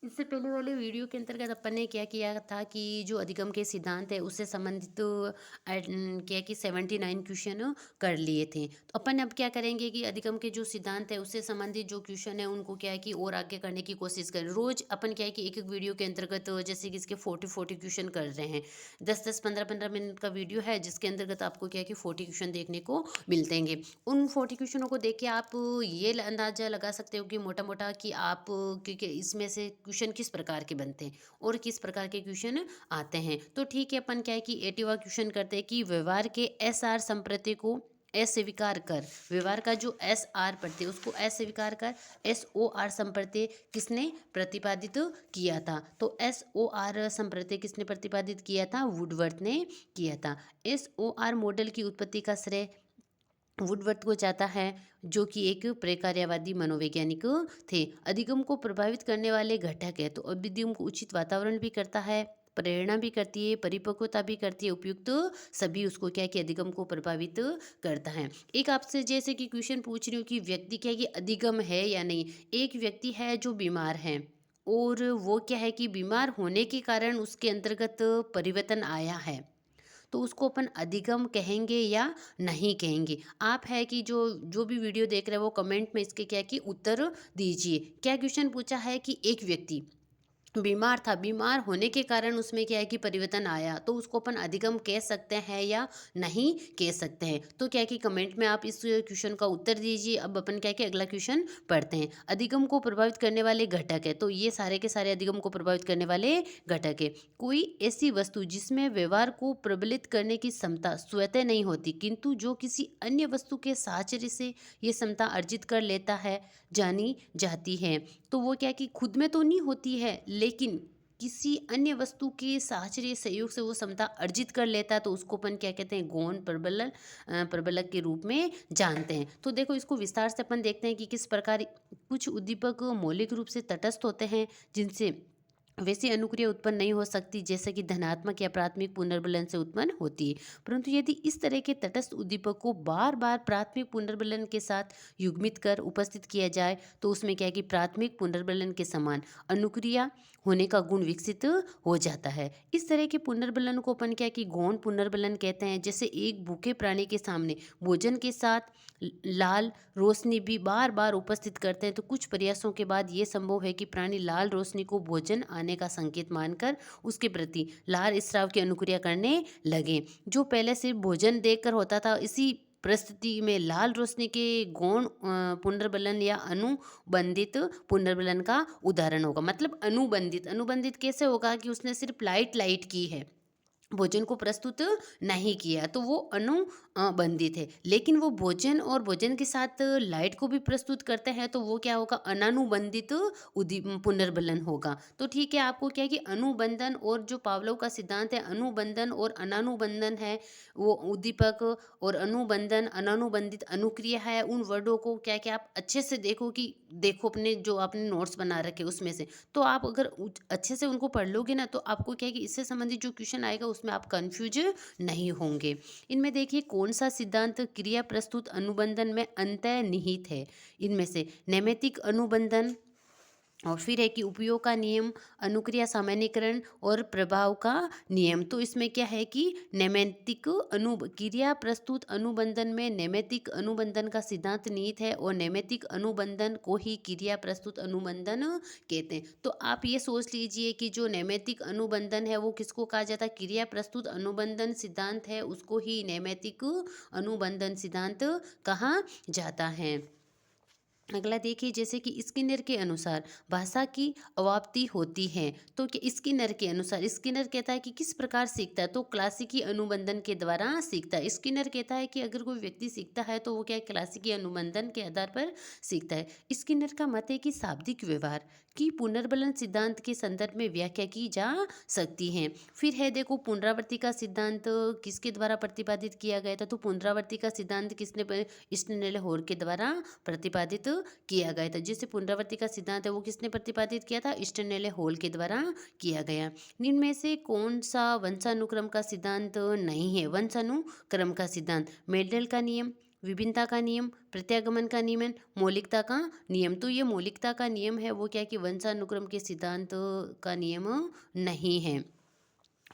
इससे पहले वाले वीडियो के अंतर्गत अपन ने क्या किया था कि जो अधिगम के सिद्धांत है उससे संबंधित क्या कि 79 क्वेश्चन कर लिए थे। तो अपन अब क्या करेंगे कि अधिगम के जो सिद्धांत है उससे संबंधित जो क्वेश्चन है उनको क्या है कि और आगे करने की कोशिश करें। रोज अपन क्या है कि एक एक वीडियो के अंतर्गत जैसे कि इसके 40 क्वेश्चन कर रहे हैं। 10 15 मिनट का वीडियो है जिसके अंतर्गत आपको क्या है कि 40 क्वेश्चन देखने को मिलतेंगे। उन 40 क्वेश्चनों को देख के आप ये अंदाजा लगा सकते हो कि मोटा मोटा कि आप क्योंकि इसमें से क्वेश्चन किस प्रकार के बनते हैं और किस प्रकार के क्वेश्चन आते हैं। तो ठीक है, अपन क्या है कि 80वां क्वेश्चन करते हैं कि व्यवहार के एस आर संप्रति को अस्वीकार कर। व्यवहार का जो एस आर पढ़ते हैं उसको अस्वीकार कर एस ओ आर संप्रति किसने प्रतिपादित किया था। तो एस ओ आर संप्रति किसने प्रतिपादित किया था? वुडवर्थ ने किया था। एस ओ आर मॉडल की उत्पत्ति का श्रेय वुडवर्थ को जाता है, जो कि एक प्रकार्यवादी मनोवैज्ञानिक थे। अधिगम को प्रभावित करने वाले घटक है, तो अधिगम को उचित वातावरण भी करता है, प्रेरणा भी करती है, परिपक्वता भी करती है, उपयुक्त सभी उसको क्या है कि अधिगम को प्रभावित करता है। एक आपसे जैसे कि क्वेश्चन पूछ रही हूँ कि व्यक्ति क्या है कि अधिगम है या नहीं। एक व्यक्ति है जो बीमार है और वो क्या है कि बीमार होने के कारण उसके अंतर्गत परिवर्तन आया है, तो उसको अपन अधिगम कहेंगे या नहीं कहेंगे। आप है कि जो जो भी वीडियो देख रहे हैं वो कमेंट में इसके क्या है कि उत्तर दीजिए। क्या क्वेश्चन पूछा है कि एक व्यक्ति बीमार था, बीमार होने के कारण उसमें क्या है कि परिवर्तन आया, तो उसको अपन अधिगम कह सकते हैं या नहीं कह सकते हैं। तो क्या है कि कमेंट में आप इस क्वेश्चन का उत्तर दीजिए। अब अपन क्या है कि अगला क्वेश्चन पढ़ते हैं। अधिगम को प्रभावित करने वाले घटक है, तो ये सारे के सारे अधिगम को प्रभावित करने वाले घटक है। कोई ऐसी वस्तु जिसमें व्यवहार को प्रबलित करने की क्षमता स्वतः नहीं होती, किंतु जो किसी अन्य वस्तु के साहचर्य से ये क्षमता अर्जित कर लेता है, जानी जाती है। तो वो क्या है कि खुद में तो नहीं होती है, लेकिन किसी अन्य वस्तु के साहचर्य सहयोग से वो क्षमता अर्जित कर लेता है, तो उसको अपन क्या कहते हैं? गौण प्रबलन प्रबलक के रूप में जानते हैं। तो देखो, इसको विस्तार से अपन देखते हैं कि किस प्रकार कुछ उद्दीपक मौलिक रूप से तटस्थ होते हैं, जिनसे वैसी अनुक्रिया उत्पन्न नहीं हो सकती जैसे कि धनात्मक या प्राथमिक पुनर्बलन से उत्पन्न होती है। परंतु यदि इस तरह के तटस्थ उद्दीपक को बार बार प्राथमिक पुनर्बलन के साथ युग्मित कर उपस्थित किया जाए, तो उसमें क्या है कि प्राथमिक पुनर्बलन के समान अनुक्रिया होने का गुण विकसित हो जाता है। इस तरह के पुनर्बलन को अपन क्या है कि गौण पुनर्बलन कहते हैं। जैसे एक भूखे प्राणी के सामने भोजन के साथ लाल रोशनी भी बार बार उपस्थित करते हैं, तो कुछ प्रयासों के बाद ये संभव है कि प्राणी लाल रोशनी को भोजन आने का संकेत मानकर उसके प्रति लाल स्राव की अनुक्रिया करने लगे। जो पहले सिर्फ भोजन देखकर होता था, इसी परिस्थिति में लाल रोशनी के गौण पुनर्बलन या अनुबंधित पुनर्बलन का उदाहरण होगा। मतलब अनुबंधित अनुबंधित कैसे होगा कि उसने सिर्फ लाइट लाइट की है, भोजन को प्रस्तुत नहीं किया, तो वो बंदित है। लेकिन वो भोजन और भोजन के साथ लाइट को भी प्रस्तुत करते हैं, तो वो क्या होगा? अनानुबंधित पुनर्बलन होगा। तो ठीक है, आपको क्या है कि अनुबंधन और जो पावलोव का सिद्धांत है, अनुबंधन और अनानुबंधन है, वो उद्दीपक और अनुबंधन अनानुबंधित अनुक्रिया है, उन वर्डों को क्या है कि आप अच्छे से देखो कि देखो अपने जो आपने नोट्स बना रखे उसमें से, तो आप अगर अच्छे से उनको पढ़ लोगे ना, तो आपको क्या है कि इससे संबंधित जो क्वेश्चन आएगा उसमें आप कंफ्यूज नहीं होंगे। इनमें देखिए कौन सा सिद्धांत क्रिया प्रस्तुत अनुबंधन में अंतर्निहित है। इनमें से नैमित्तिक अनुबंधन, और फिर है कि उपयोग का नियम, अनुक्रिया सामान्यीकरण और प्रभाव का नियम। तो इसमें क्या है कि नैमित्तिक क्रिया प्रस्तुत अनुबंधन में नैमित्तिक अनुबंधन का सिद्धांत निहित है, और नैमित्तिक अनुबंधन को ही क्रिया प्रस्तुत अनुबंधन कहते हैं। तो आप ये सोच लीजिए कि जो नैमित्तिक अनुबंधन है वो किसको कहा जाता है? क्रिया प्रस्तुत अनुबंधन सिद्धांत है, उसको ही नैमित्तिक अनुबंधन सिद्धांत कहा जाता है। अगला देखिए, जैसे कि स्किनर के अनुसार भाषा की अवाप्ति होती है। तो स्किनर के अनुसार, स्किनर कहता है कि किस प्रकार सीखता है? तो क्लासिकी अनुबंधन के द्वारा सीखता है। स्किनर कहता है कि अगर कोई व्यक्ति सीखता है तो वो क्या है? क्लासिकी अनुबंधन के आधार पर सीखता है। स्किनर का मत है कि शाब्दिक व्यवहार की पुनर्बलन सिद्धांत के संदर्भ में व्याख्या की जा सकती है। फिर है देखो, पुनरावृत्ति का सिद्धांत किसके द्वारा प्रतिपादित किया गया था? तो पुनरावृत्ति का सिद्धांत किसने? स्टेनले होर के द्वारा प्रतिपादित किया गया था। जिसे पुनरावृत्ति का सिद्धांत है वो किसने प्रतिपादित किया था? स्टेनले होल के द्वारा किया गया। इनमें से कौन सा वंशानुक्रम का सिद्धांत नहीं है? वंशानुक्रम का सिद्धांत मेंडल का नियम, विभिन्नता का नियम, प्रत्यागमन का नियम, मौलिकता का नियम। तो ये मौलिकता का नियम है वो क्या है कि वंशानुक्रम के सिद्धांत का नियम नहीं है।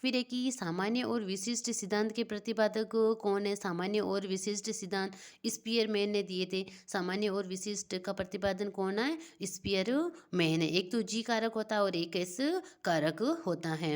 फिर है कि सामान्य और विशिष्ट सिद्धांत के प्रतिपादक कौन है? सामान्य और विशिष्ट सिद्धांत स्पीयरमैन ने दिए थे। सामान्य और विशिष्ट का प्रतिपादन कौन है? स्पीयरमैन है। एक तो जी कारक होता है और एक एस कारक होता है।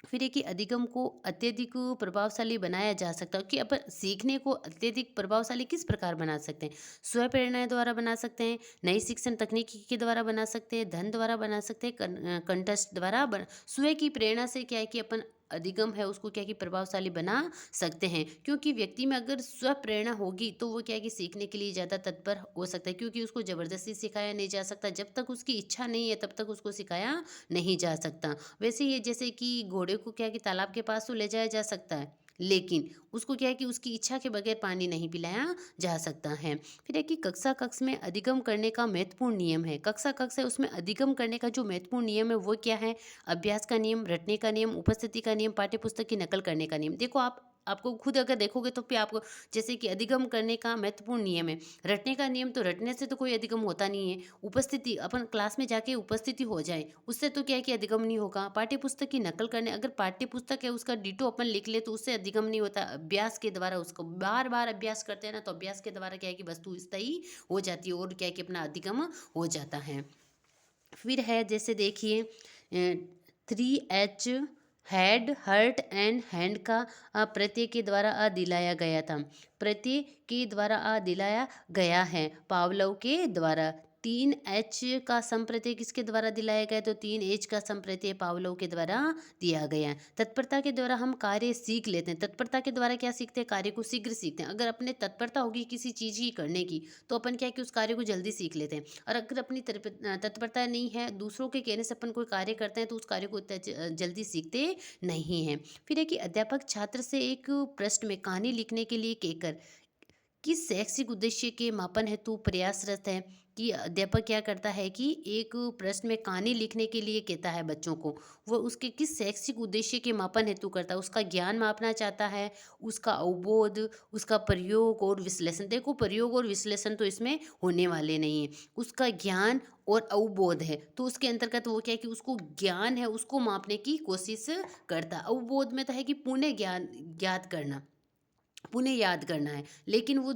फिर है कि अधिगम को अत्यधिक प्रभावशाली बनाया जा सकता है कि अपन सीखने को अत्यधिक प्रभावशाली किस प्रकार बना सकते हैं? स्व प्रेरणा द्वारा बना सकते हैं, नई शिक्षण तकनीकी के द्वारा बना सकते हैं, धन द्वारा बना सकते हैं, कंटेस्ट द्वारा स्व की प्रेरणा से क्या है कि अपन अधिगम है उसको क्या है कि प्रभावशाली बना सकते हैं, क्योंकि व्यक्ति में अगर स्व प्रेरणा होगी तो वो क्या है कि सीखने के लिए ज़्यादा तत्पर हो सकता है, क्योंकि उसको ज़बरदस्ती सिखाया नहीं जा सकता। जब तक उसकी इच्छा नहीं है तब तक उसको सिखाया नहीं जा सकता। वैसे ये जैसे कि घोड़े को क्या है कि तालाब के पास तो ले जाया जा सकता है, लेकिन उसको क्या है कि उसकी इच्छा के बगैर पानी नहीं पिलाया जा सकता है। फिर है कि कक्षा कक्ष में अधिगम करने का महत्वपूर्ण नियम है। कक्षा कक्ष है उसमें अधिगम करने का जो महत्वपूर्ण नियम है वो क्या है? अभ्यास का नियम, रटने का नियम, उपस्थिति का नियम, पाठ्य पुस्तक की नकल करने का नियम। देखो आपको खुद अगर देखोगे तो फिर आपको जैसे कि अधिगम करने का महत्वपूर्ण नियम है। रटने का नियम, तो रटने से तो कोई अधिगम होता नहीं है। उपस्थिति, अपन क्लास में जाके उपस्थिति हो जाए उससे तो क्या है कि अधिगम नहीं होगा। पाठ्य पुस्तक की नकल करने, अगर पाठ्य पुस्तक है उसका डिटो अपन लिख ले तो उससे अधिगम नहीं होता। अभ्यास के द्वारा उसको बार बार अभ्यास करते हैं ना, तो अभ्यास के द्वारा क्या है कि वस्तु स्थायी हो जाती है और क्या है कि अपना अधिगम हो जाता है। फिर है जैसे देखिए 3H, head, hurt and hand का प्रत्यय के द्वारा दिलाया गया था। प्रत्यय के द्वारा दिलाया गया है पावलोव के द्वारा। 3H का संप्रत्यय किसके द्वारा दिलाया गया? तो 3H का संप्रत्यय पावलोव के द्वारा दिया गया है। तत्परता के द्वारा हम कार्य सीख लेते हैं। तत्परता के द्वारा क्या सीखते हैं? कार्य को शीघ्र सीखते हैं। अगर अपने तत्परता होगी किसी चीज़ की करने की तो अपन क्या है कि उस कार्य को जल्दी सीख लेते हैं। और अगर अपनी तत्परता नहीं है, दूसरों के कहने से अपन कोई कार्य करते हैं तो उस कार्य को इतना जल्दी सीखते नहीं हैं। फिर है कि अध्यापक छात्र से एक पृष्ठ में कहानी लिखने के लिए कहकर किस शैक्षिक उद्देश्य के मापन हेतु प्रयासरत है? कि अध्यापक क्या करता है कि एक प्रश्न में कहानी लिखने के लिए कहता है बच्चों को, वो उसके किस शैक्षिक उद्देश्य के मापन हेतु करता है? उसका ज्ञान मापना चाहता है, उसका अवबोध, उसका प्रयोग और विश्लेषण। देखो प्रयोग और विश्लेषण तो इसमें होने वाले नहीं है, उसका ज्ञान और अवबोध है तो उसके अंतर्गत वो क्या है कि उसको ज्ञान है उसको मापने की कोशिश करता है। अवबोध में तो है कि पुण्य ज्ञान ज्ञात करना, पुनः याद करना है, लेकिन वो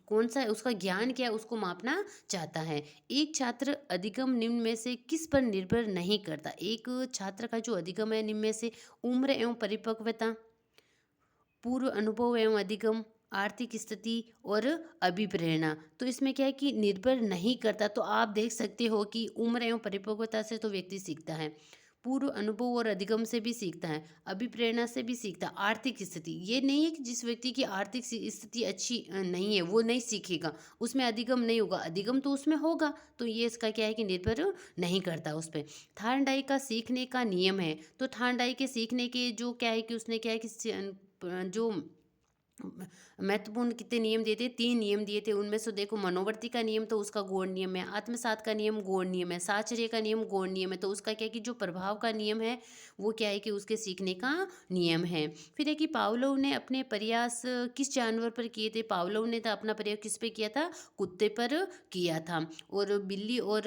कौन सा है उसका ज्ञान क्या है उसको मापना चाहता है। एक छात्र अधिगम निम्न में से किस पर निर्भर नहीं करता? एक छात्र का जो अधिगम है निम्न में से उम्र एवं परिपक्वता, पूर्व अनुभव एवं अधिगम, आर्थिक स्थिति और अभिप्रेरणा। तो इसमें क्या है कि निर्भर नहीं करता। तो आप देख सकते हो कि उम्र एवं परिपक्वता से तो व्यक्ति सीखता है, पूर्व अनुभव और अधिगम से भी सीखता है, अभिप्रेरणा से भी सीखता है। आर्थिक स्थिति, ये नहीं है कि जिस व्यक्ति की आर्थिक स्थिति अच्छी नहीं है वो नहीं सीखेगा, उसमें अधिगम नहीं होगा, अधिगम तो उसमें होगा। तो ये इसका क्या है कि निर्भर नहीं करता उस पर। थार्नडाई का सीखने का नियम है। तो थार्नडाई के सीखने के जो क्या है कि उसने क्या है कि जो महत्वपूर्ण कितने नियम दिए थे? 3 नियम दिए थे। उनमें से देखो मनोवर्ती का नियम तो उसका गौण नियम है, आत्मसात का नियम गौण नियम है, साहचर्य का नियम गौण नियम है। तो उसका क्या है कि जो प्रभाव का नियम है वो क्या है कि उसके सीखने का नियम है। फिर है कि पावलोव ने अपने प्रयास किस जानवर पर किए थे? पावलोव ने तो अपना प्रयोग किस पे किया था? कुत्ते पर किया था। और बिल्ली और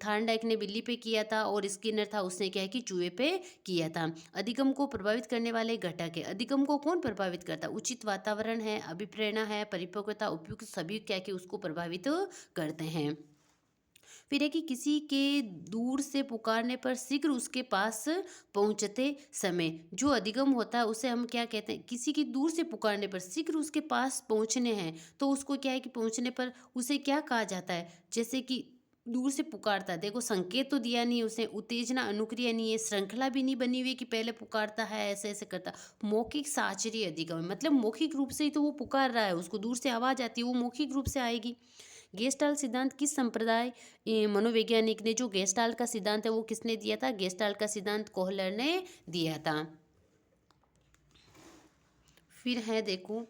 थार्नडाइक ने बिल्ली पे किया था और स्किनर था उसने क्या है कि चूहे पे किया था। अधिगम को प्रभावित करने वाले घटक है। अधिगम को कौन प्रभावित करता है? उचित वातावरण है, अभिप्रेरणा है, परिपक्वता, उपयुक्त, सभी क्या कि उसको प्रभावित करते हैं। फिर है कि किसी के दूर से पुकारने पर शीघ्र उसके पास पहुंचते समय, जो अधिगम होता है उसे हम क्या कहते हैं? किसी की दूर से पुकारने पर शीघ्र उसके पास पहुंचने हैं तो उसको क्या है कि पहुंचने पर उसे क्या कहा जाता है? जैसे कि दूर से पुकारता है, देखो संकेत तो दिया नहीं उसने, उत्तेजना अनुक्रिया नहीं है, श्रृंखला भी नहीं बनी हुई कि पहले पुकारता है ऐसे ऐसे करता। मौखिक साहचर्य अधिगम है, मतलब मौखिक रूप से ही तो वो पुकार रहा है, उसको दूर से आवाज आती है वो मौखिक रूप से आएगी। गेस्टाल्ट सिद्धांत किस संप्रदाय मनोवैज्ञानिक ने, जो गेस्टाल्ट का सिद्धांत है वो किसने दिया था? गेस्टाल्ट का सिद्धांत कोहलर ने दिया था। फिर है देखो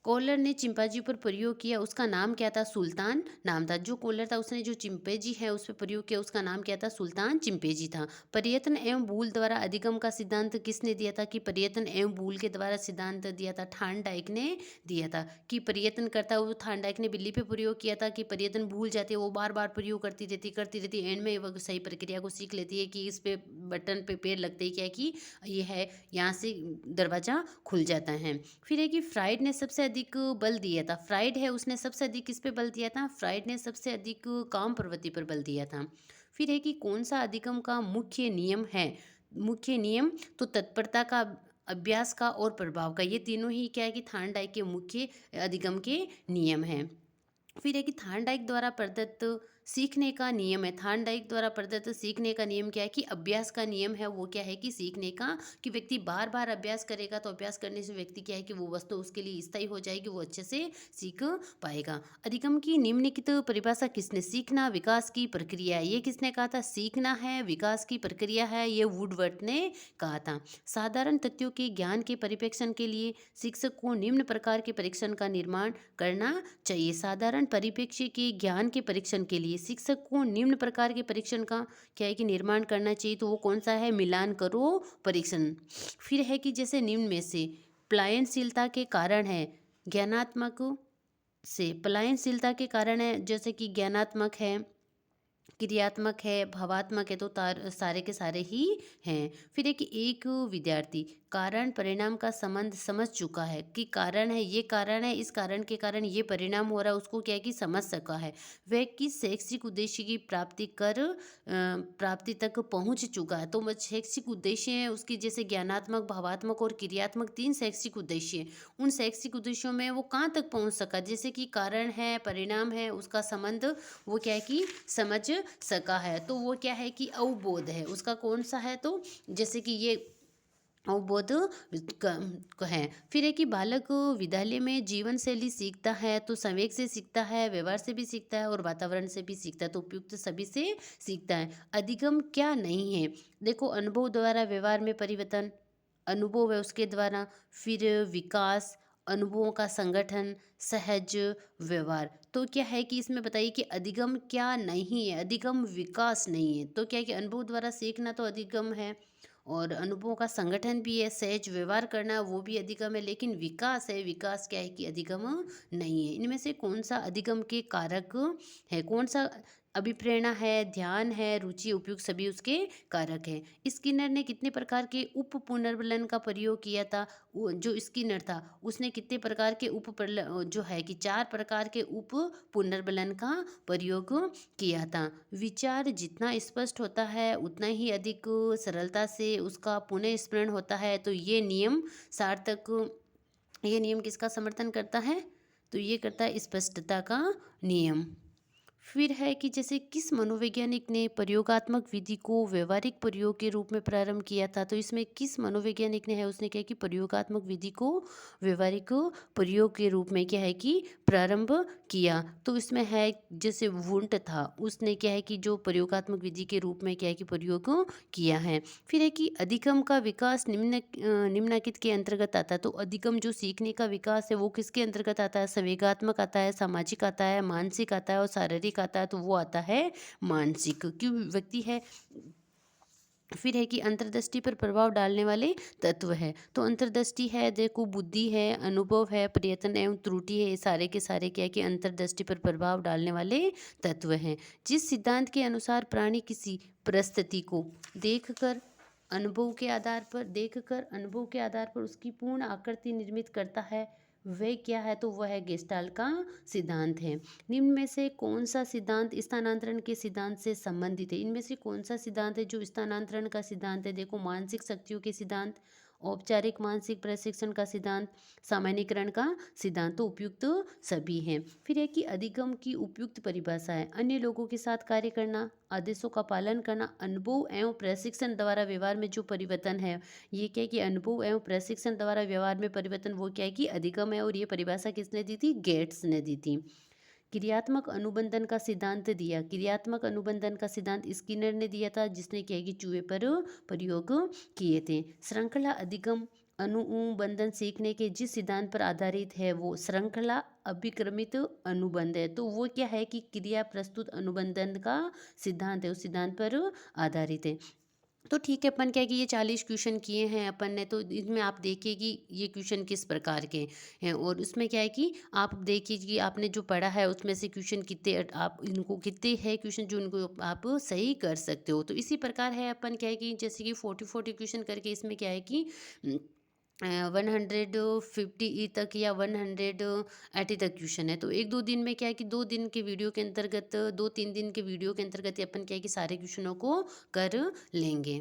कॉलर ने चिंपांजी पर प्रयोग किया, उसका नाम क्या था? सुल्तान नाम था। जो कॉलर था उसने जो चिंपैंजी है उस पे प्रयोग किया, उसका नाम क्या था? सुल्तान चिंपैंजी था। पर्यटन एवं भूल द्वारा अधिगम का सिद्धांत किसने दिया था? कि पर्यटन एवं भूल के द्वारा सिद्धांत दिया था थार्नडाइक ने दिया था। कि पर्यटन करता हुआ थार्नडाइक ने बिल्ली पे प्रयोग किया था कि पर्यटन भूल जाती है, वो बार बार प्रयोग करती रहती एंड में वो सही प्रक्रिया को सीख लेती है कि इस पे बटन पे पैर लगते ही क्या है कि ये है, यहाँ से दरवाजा खुल जाता है। फिर है कि फ्राइड ने सबसे अधिक बल दिया था। फ्राइड है उसने सबसे अधिक किस पे बल दिया था? फ्राइड ने सबसे अधिक काम प्रवृत्ति पर बल दिया था। फिर है कि कौन सा अधिगम का मुख्य नियम है? मुख्य नियम तो तत्परता का, अभ्यास का और प्रभाव का, ये तीनों ही क्या है कि थार्नडाइक के मुख्य अधिगम के नियम हैं। फिर है कि थार्नडाइक द्वारा प्रदत्त सीखने का नियम है। थार्नडाइक द्वारा प्रदत्त सीखने का नियम क्या है? कि अभ्यास का नियम है। वो क्या है कि सीखने का, कि व्यक्ति बार बार अभ्यास करेगा तो अभ्यास करने से व्यक्ति क्या है कि वो वस्तु उसके लिए स्थायी हो जाएगी, वो अच्छे से सीख पाएगा। अधिगम की निम्नलिखित परिभाषा किसने? सीखना विकास की प्रक्रिया है। ये किसने कहा था? सीखना है विकास की प्रक्रिया है, ये वुडवर्थ ने कहा था। साधारण तथ्यों के ज्ञान के परिप्रेक्षण के लिए शिक्षक को निम्न प्रकार के परीक्षण का निर्माण करना चाहिए। साधारण परिप्रेक्ष्य के ज्ञान के परीक्षण के लिए शिक्षक को निम्न प्रकार के परीक्षण का क्या है कि निर्माण करना चाहिए। तो वो कौन सा है? मिलान करो परीक्षण। फिर है कि जैसे निम्न में से प्लायनशीलता के कारण है ज्ञानात्मक से, प्लायनशीलता के कारण है जैसे कि ज्ञानात्मक है, क्रियात्मक है, भावात्मक है, तो सारे के सारे ही हैं। फिर एक विद्यार्थी कारण परिणाम का संबंध समझ चुका है कि कारण है, ये कारण है, इस कारण के कारण ये परिणाम हो रहा है, उसको क्या है कि समझ सका है। वह किस शैक्षिक उद्देश्य की प्राप्ति तक पहुंच चुका है। तो वह शैक्षिक उद्देश्य है उसकी, जैसे ज्ञानात्मक, भावात्मक और क्रियात्मक, 3 शैक्षिक उद्देश्य हैं। उन शैक्षिक उद्देश्यों में वो कहाँ तक पहुंच सका? जैसे कि कारण है, परिणाम है, उसका संबंध वो क्या है कि समझ सका है। तो वो क्या है कि अवबोध है उसका, कौन सा है? तो जैसे कि ये अवबोध है। फिर है कि बालक विद्यालय में जीवन शैली सीखता है, तो संवेग से सीखता है, व्यवहार से भी सीखता है और वातावरण से भी सीखता है, तो उपयुक्त सभी से सीखता है। अधिगम क्या नहीं है? देखो, अनुभव द्वारा व्यवहार में परिवर्तन, अनुभव है उसके द्वारा। फिर विकास, अनुभवों का संगठन, सहज व्यवहार। तो क्या है कि इसमें बताइए कि अधिगम क्या नहीं है? अधिगम विकास नहीं है। तो क्या है कि अनुभव द्वारा सीखना तो अधिगम है, और अनुभवों का संगठन भी है, सहज व्यवहार करना वो भी अधिगम है, लेकिन विकास है, विकास क्या है कि अधिगम नहीं है। इनमें से कौन सा अधिगम के कारक है? कौन सा? अभिप्रेरणा है, ध्यान है, रुचि, उपयुक्त सभी उसके कारक है। स्किनर ने कितने प्रकार के उप पुनर्बलन का प्रयोग किया था? जो स्किनर था उसने कितने प्रकार के जो है कि 4 प्रकार के उप पुनर्बलन का प्रयोग किया था। विचार जितना स्पष्ट होता है उतना ही अधिक सरलता से उसका पुनः स्मरण होता है। तो ये नियम सार्थक, ये नियम किसका समर्थन करता है? तो ये करता है स्पष्टता का नियम। फिर है कि जैसे किस मनोवैज्ञानिक ने प्रयोगात्मक विधि को व्यवहारिक प्रयोग के रूप में प्रारंभ किया था? तो इसमें किस मनोवैज्ञानिक ने है उसने क्या है कि प्रयोगात्मक विधि को व्यवहारिक प्रयोग के रूप में क्या है कि प्रारंभ किया? तो इसमें है जैसे वुंट था, उसने क्या है कि जो प्रयोगात्मक विधि के रूप में क्या है कि प्रयोग किया है। फिर है कि अधिगम का विकास निम्नलिखित के अंतर्गत आता है। तो अधिगम जो सीखने का विकास है वो किसके अंतर्गत आता है? संवेगात्मक आता है, सामाजिक आता है, मानसिक आता है और शारीरिक आता है। तो वो आता है मानसिक, क्यों व्यक्ति है। फिर है कि अंतर्दृष्टि पर प्रभाव डालने वाले तत्व है। तो अंतर्दृष्टि है, देखो, बुद्धि है, अनुभव है, प्रयत्न एवं त्रुटि है, ये सारे के सारे क्या है कि अंतर्दृष्टि पर प्रभाव डालने वाले तत्व हैं। जिस सिद्धांत के अनुसार प्राणी किसी परिस्थिति को देखकर अनुभव के आधार पर उसकी पूर्ण आकृति निर्मित करता है, वह क्या है? तो वह है गेस्टाल्ट का सिद्धांत है। निम्न में से कौन सा सिद्धांत स्थानांतरण के सिद्धांत से संबंधित है? इनमें से कौन सा सिद्धांत है जो स्थानांतरण का सिद्धांत है? देखो, मानसिक शक्तियों के सिद्धांत, औपचारिक मानसिक प्रशिक्षण का सिद्धांत, सामान्यीकरण का सिद्धांत। तो उपयुक्त सभी हैं। फिर है कि अधिगम की उपयुक्त परिभाषा है अन्य लोगों के साथ कार्य करना, आदेशों का पालन करना, अनुभव एवं प्रशिक्षण द्वारा व्यवहार में जो परिवर्तन है, ये क्या है कि अनुभव एवं प्रशिक्षण द्वारा व्यवहार में परिवर्तन, वो क्या है कि अधिगम है। और ये परिभाषा किसने दी थी? गेट्स ने दी थी। क्रियात्मक अनुबंधन का सिद्धांत दिया, क्रियात्मक अनुबंधन का सिद्धांत स्किनर ने दिया था, जिसने क्या है कि चूहे पर प्रयोग किए थे। श्रृंखला अधिगम अनुबंधन सीखने के जिस सिद्धांत पर आधारित है वो श्रृंखला अभिक्रमित अनुबंध है। तो वो क्या है कि क्रिया प्रस्तुत अनुबंधन का सिद्धांत है, उस सिद्धांत पर आधारित है। तो ठीक है, अपन क्या है कि ये 40 क्वेश्चन किए हैं अपन ने, तो इसमें आप देखिए कि ये क्वेश्चन किस प्रकार के हैं, और उसमें क्या है कि आप देखिए कि आपने जो पढ़ा है उसमें से क्वेश्चन कितने आप इनको कितने हैं क्वेश्चन जो इनको आप सही कर सकते हो। तो इसी प्रकार है अपन क्या है कि जैसे कि 40 क्वेश्चन करके इसमें क्या है कि 150 तक या 180 तक क्वेश्चन है। तो एक दो दिन में क्या है कि 2 दिन के वीडियो के अंतर्गत, 2-3 दिन के वीडियो के अंतर्गत ही अपन क्या है कि सारे क्वेश्चनों को कर लेंगे।